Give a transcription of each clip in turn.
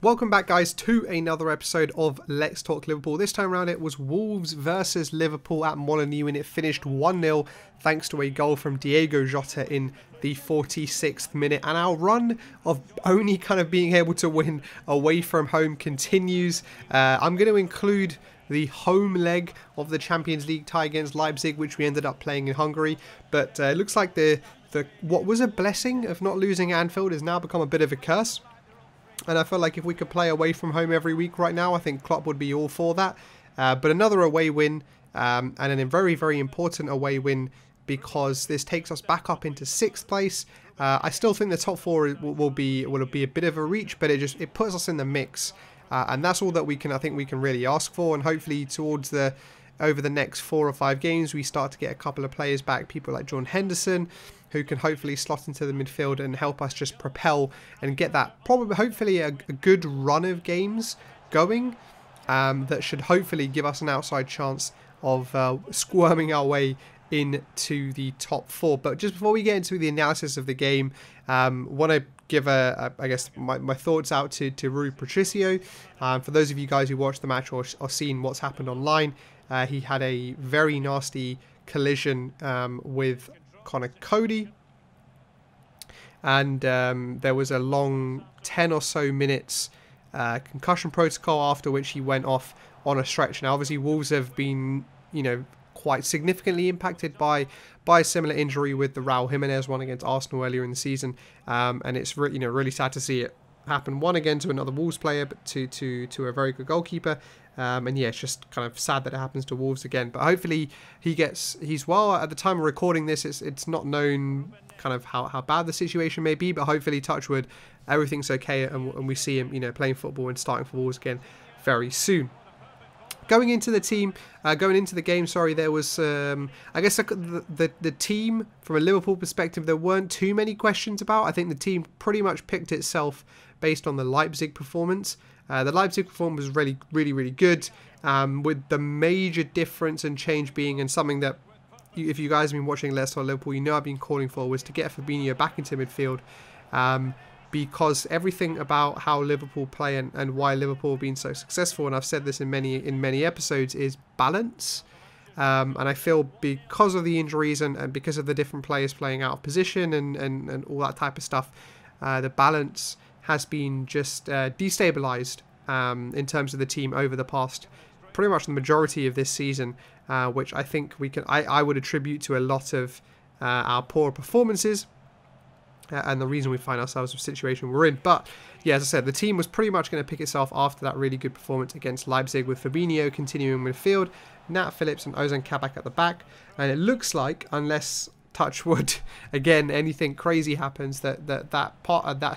Welcome back, guys, to another episode of Let's Talk Liverpool. This time around it was Wolves versus Liverpool at Molineux, and it finished 1-0 thanks to a goal from Diogo Jota in the 46th minute. And our run of only kind of being able to win away from home continues. I'm going to include the home leg of the Champions League tie against Leipzig, which we ended up playing in Hungary. But it looks like the what was a blessing of not losing at Anfield has now become a bit of a curse. And I feel like if we could play away from home every week right now, I think Klopp would be all for that. But another away win, and a very, very important away win, because this takes us back up into 6th place. I still think the top 4 will be a bit of a reach, but it puts us in the mix. And that's all that I think we can really ask for. And hopefully over the next 4 or 5 games, we start to get a couple of players back, people like John Henderson, who can hopefully slot into the midfield and help us just propel and get that, hopefully a good run of games going, that should hopefully give us an outside chance of squirming our way into the top 4. But just before we get into the analysis of the game, want to give I guess my thoughts out to Rui Patricio. For those of you guys who watched the match or seen what's happened online, he had a very nasty collision with Connor Cody, and there was a long 10 or so minutes concussion protocol, after which he went off on a stretch. Now obviously Wolves have been, quite significantly impacted by a similar injury with the Raul Jimenez one against Arsenal earlier in the season, and it's really sad to see it happen, one again to another Wolves player, but to a very good goalkeeper. And yeah, it's just kind of sad that it happens to Wolves again. But hopefully he's well. At the time of recording this, it's not known kind of how bad the situation may be, but hopefully, touch wood, everything's okay, and we see him playing football and starting for Wolves again very soon. Going into the game, sorry, there was, I guess the team, from a Liverpool perspective, there weren't too many questions about. I think the team pretty much picked itself based on the Leipzig performance. The Leipzig performance was really good, with the major difference and change being, and something that, if you guys have been watching Let's Talk Liverpool, I've been calling for, was to get Fabinho back into midfield. Because everything about how Liverpool play and why Liverpool have been so successful, and I've said this in many episodes, is balance. And I feel because of the injuries and because of the different players playing out of position and all that type of stuff, the balance has been just destabilized in terms of the team over the past, pretty much the majority of this season, which I think I would attribute to a lot of our poor performances. And the reason we find ourselves in the situation we're in. But yeah, as I said, the team was pretty much going to pick itself after that really good performance against Leipzig, with Fabinho continuing midfield, Nat Phillips and Ozan Kabak at the back. And it looks like, unless, touch wood, again, anything crazy happens, that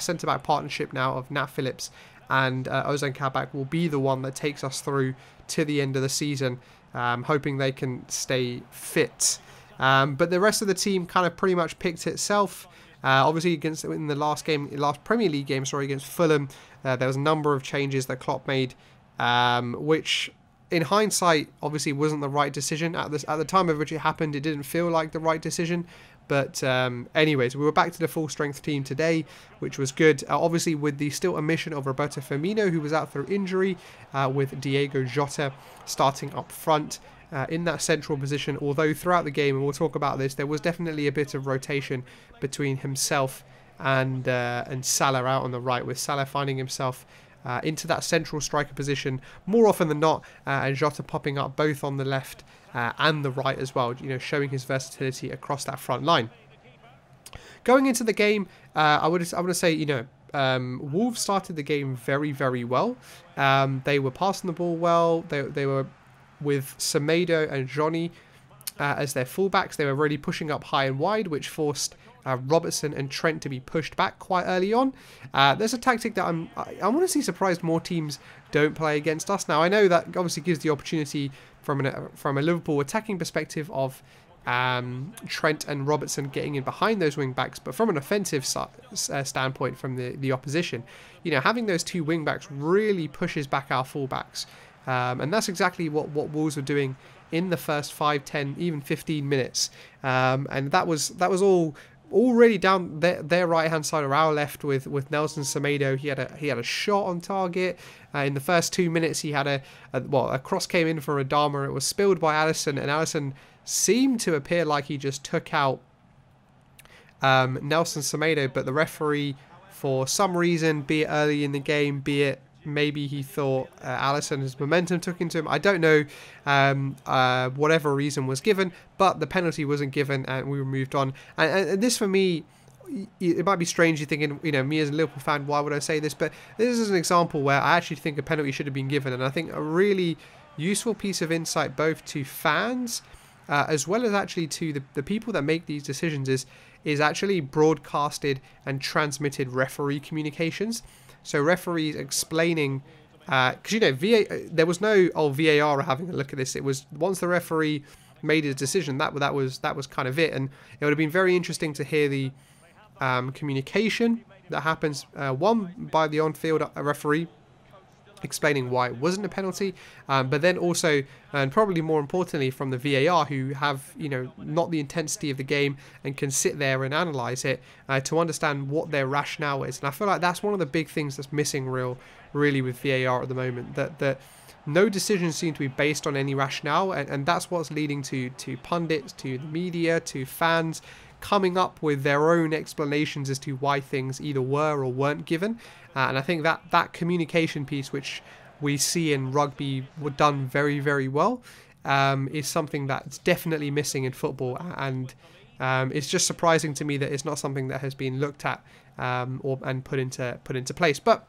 centre-back partnership now of Nat Phillips and Ozan Kabak will be the one that takes us through to the end of the season, hoping they can stay fit. But the rest of the team kind of pretty much picked itself. Obviously, in the last Premier League game, against Fulham, there was a number of changes that Klopp made, which, in hindsight, obviously wasn't the right decision. At the time of which it happened, it didn't feel like the right decision. But anyways, we were back to the full strength team today, which was good. Obviously, with the still omission of Roberto Firmino, who was out through injury, with Diogo Jota starting up front. In that central position, although throughout the game, and we'll talk about this, there was definitely a bit of rotation between himself and Salah out on the right, with Salah finding himself into that central striker position more often than not, and Jota popping up both on the left and the right as well, showing his versatility across that front line. Going into the game, I want to say, Wolves started the game very well. They were passing the ball well. They were, with Semedo and Johnny as their fullbacks, they were really pushing up high and wide, which forced Robertson and Trent to be pushed back quite early on. There's a tactic that I'm honestly surprised more teams don't play against us. Now, I know that obviously gives the opportunity from a Liverpool attacking perspective of Trent and Robertson getting in behind those wing backs, but from an offensive standpoint from the opposition, having those two wing backs really pushes back our fullbacks. And that's exactly what Wolves were doing in the first 5, 10, even 15 minutes. And that was all already down their right hand side or our left with Nelson Semedo. He had a shot on target. In the first 2 minutes, he had a cross came in for Adama. It was spilled by Alisson, and Alisson seemed to appear like he just took out Nelson Semedo, but the referee, for some reason, be it early in the game, be it maybe he thought Alisson's momentum took into him, I don't know, whatever reason was given, but the penalty wasn't given and we were moved on. And this, for me, it might be strange, you're thinking, me as a Liverpool fan, why would I say this? But this is an example where I actually think a penalty should have been given, and I think a really useful piece of insight both to fans as well as actually to the people that make these decisions is actually broadcasted and transmitted referee communications. So referees explaining, because there was no VAR having a look at this. It was once the referee made his decision, that was kind of it. And it would have been very interesting to hear the communication that happens, one by the on-field referee explaining why it wasn't a penalty, but then also, and probably more importantly, from the VAR, who have not the intensity of the game and can sit there and analyse it to understand what their rationale is. And I feel like that's one of the big things that's missing really with VAR at the moment, that no decisions seem to be based on any rationale, and that's what's leading to pundits, to the media, to fans coming up with their own explanations as to why things either were or weren't given. And I think that communication piece, which we see in rugby were done very, very well, is something that's definitely missing in football. And it's just surprising to me that it's not something that has been looked at and put into place. But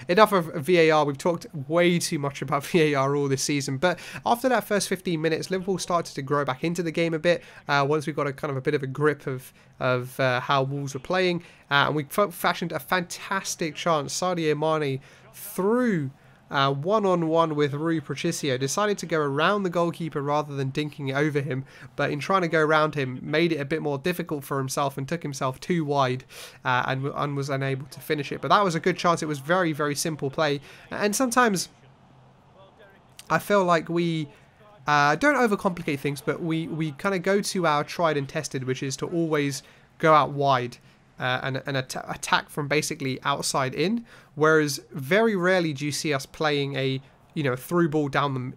enough of VAR. We've talked way too much about VAR all this season. But after that first 15 minutes, Liverpool started to grow back into the game a bit. Once we got a bit of a grip of how Wolves were playing, and we fashioned a fantastic chance. Sadio Mane through one-on-one with Rui Patricio, decided to go around the goalkeeper rather than dinking it over him, but in trying to go around him, made it a bit more difficult for himself and took himself too wide and was unable to finish it. But that was a good chance. It was very, very simple play. And sometimes I feel like we don't overcomplicate things, but we kind of go to our tried and tested, which is to always go out wide and attack from basically outside in, whereas very rarely do you see us playing a through ball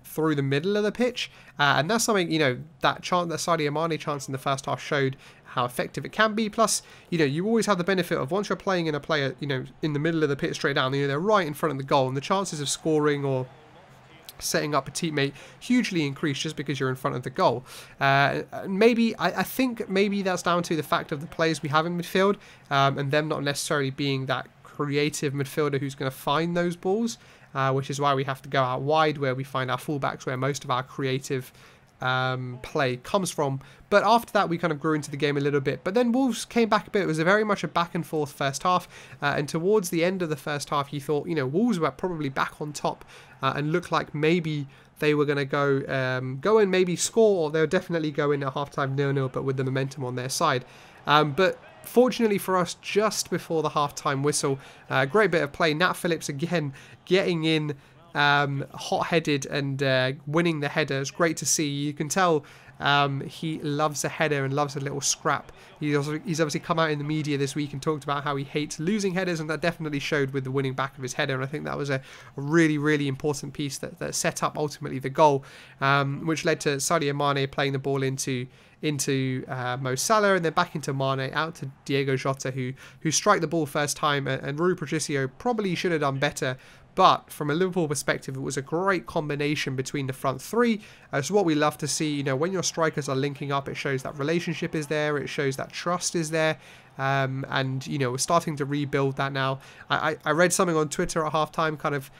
through the middle of the pitch, and that's something that Sadio Mane chance in the first half showed how effective it can be. Plus you always have the benefit of, once you're playing in a player in the middle of the pitch straight down, they're right in front of the goal, and the chances of scoring or setting up a teammate hugely increased just because you're in front of the goal. Maybe I think maybe that's down to the fact of the players we have in midfield, and them not necessarily being that creative midfielder who's going to find those balls, which is why we have to go out wide, where we find our fullbacks, where most of our creative play comes from. But after that, we kind of grew into the game a little bit. But then Wolves came back a bit. It was very much a back and forth first half, and towards the end of the first half, you thought Wolves were probably back on top and looked like maybe they were going to go and maybe score, or they'll definitely go in at halftime 0-0, but with the momentum on their side. But fortunately for us, just before the halftime whistle, a great bit of play. Nat Phillips again getting in, hot-headed and winning the header. It's great to see. You can tell he loves a header and loves a little scrap. He's obviously come out in the media this week and talked about how he hates losing headers, and that definitely showed with the winning back of his header. And I think that was a really, really important piece that set up ultimately the goal, which led to Sadio Mane playing the ball into Mo Salah, and then back into Mane, out to Diego Jota, who strike the ball first time, and Rui Patricio probably should have done better. But from a Liverpool perspective, it was a great combination between the front three. It's what we love to see. When your strikers are linking up, it shows that relationship is there. It shows that trust is there. And we're starting to rebuild that now. I read something on Twitter at halftime, kind of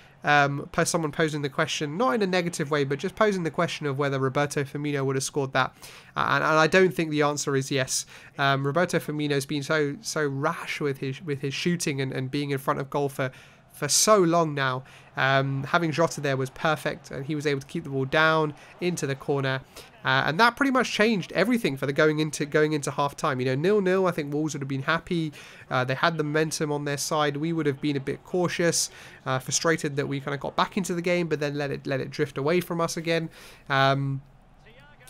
someone posing the question, not in a negative way, but just posing the question of whether Roberto Firmino would have scored that. And I don't think the answer is yes. Roberto Firmino's been so rash with his shooting and being in front of goal for so long now. Having Jota there was perfect, and he was able to keep the ball down into the corner, and that pretty much changed everything for the going into half time. 0-0, I think Wolves would have been happy. They had the momentum on their side. We would have been a bit cautious, frustrated that we kind of got back into the game, but then let it drift away from us again.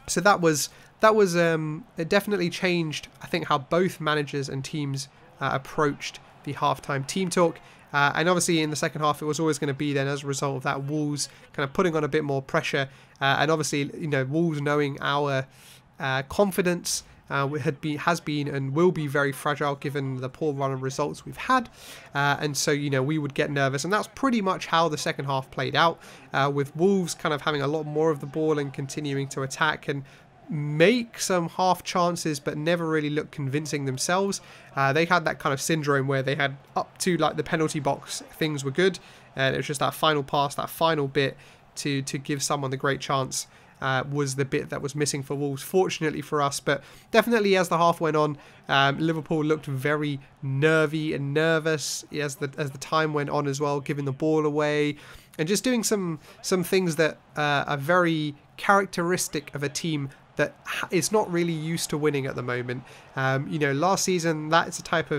So it definitely changed, I think, how both managers and teams approached the halftime team talk. And obviously in the second half, it was always going to be then as a result of that Wolves kind of putting on a bit more pressure. And obviously, you know, Wolves knowing our confidence has been and will be very fragile given the poor run of results we've had. And so, you know, we would get nervous. And that's pretty much how the second half played out, with Wolves kind of having a lot more of the ball and continuing to attack and make some half chances but never really look convincing themselves. They had that kind of syndrome where they had up to like the penalty box, things were good, and it was just that final pass, that final bit to give someone the great chance was the bit that was missing for Wolves, fortunately for us. But definitely as the half went on, Liverpool looked very nervy and nervous as the time went on as well, giving the ball away and just doing some things that are very characteristic of a team that is not really used to winning at the moment. You know, last season, that's the type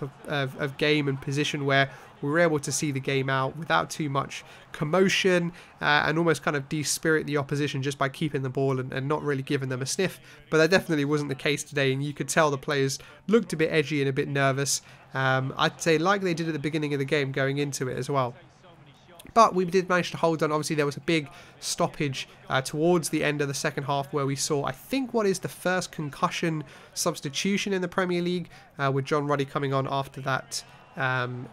of game and position where we were able to see the game out without too much commotion and almost kind of de-spirit the opposition just by keeping the ball and not really giving them a sniff. But that definitely wasn't the case today, and you could tell the players looked a bit edgy and a bit nervous. I'd say like they did at the beginning of the game going into it as well. But we did manage to hold on. Obviously, there was a big stoppage towards the end of the second half where we saw, I think, what is the first concussion substitution in the Premier League, with John Ruddy coming on after that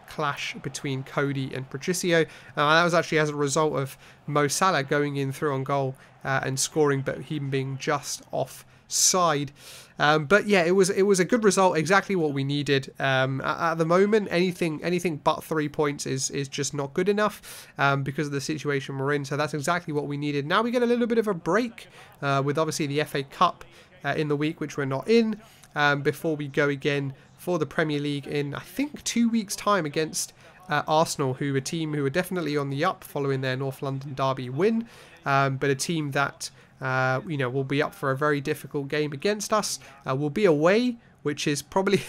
clash between Cody and Patricio. That was actually as a result of Mo Salah going in through on goal and scoring, but him being just offside. But yeah, it was a good result, exactly what we needed. At the moment, anything but 3 points is just not good enough because of the situation we're in. So that's exactly what we needed. Now we get a little bit of a break with obviously the FA Cup in the week, which we're not in, before we go again for the Premier League in, I think, 2 weeks' time against Arsenal, who are a team who are definitely on the up following their North London derby win, but a team that you know, will be up for a very difficult game against us. We'll be away, which is probably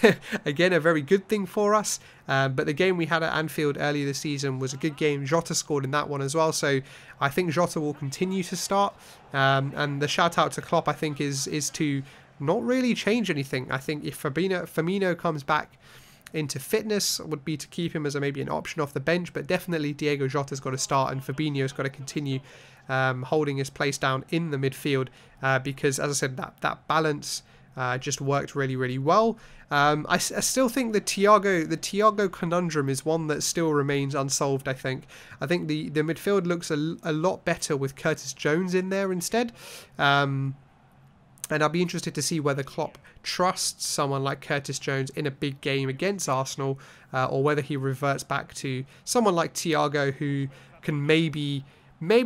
again a very good thing for us. But the game we had at Anfield earlier this season was a good game. Jota scored in that one as well, so I think Jota will continue to start. And the shout out to Klopp, I think, is to not really change anything. I think if Firmino comes back into fitness, would be to keep him as maybe an option off the bench, but definitely Diego Jota's got to start and Fabinho's got to continue holding his place down in the midfield, because, as I said, that balance just worked really well. I still think the Thiago conundrum is one that still remains unsolved. I think the midfield looks a lot better with Curtis Jones in there instead. And I'll be interested to see whether Klopp trusts someone like Curtis Jones in a big game against Arsenal, or whether he reverts back to someone like Thiago, who can maybe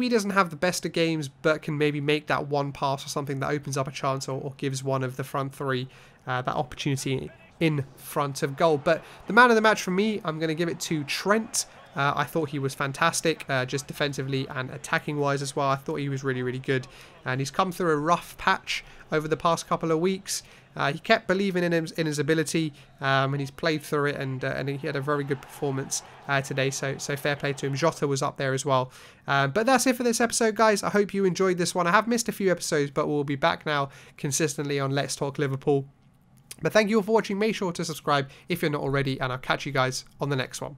doesn't have the best of games, but can maybe make that one pass or something that opens up a chance, or gives one of the front three that opportunity in front of goal. But the man of the match for me, I'm going to give it to Trent. I thought he was fantastic, just defensively and attacking wise as well. I thought he was really good, and he's come through a rough patch over the past couple of weeks. He kept believing in his ability, and he's played through it, and he had a very good performance today, so fair play to him. Jota was up there as well. But that's it for this episode, guys. I hope you enjoyed this one. I have missed a few episodes, but we'll be back now consistently on Let's Talk Liverpool. But thank you all for watching. Make sure to subscribe if you're not already, and I'll catch you guys on the next one.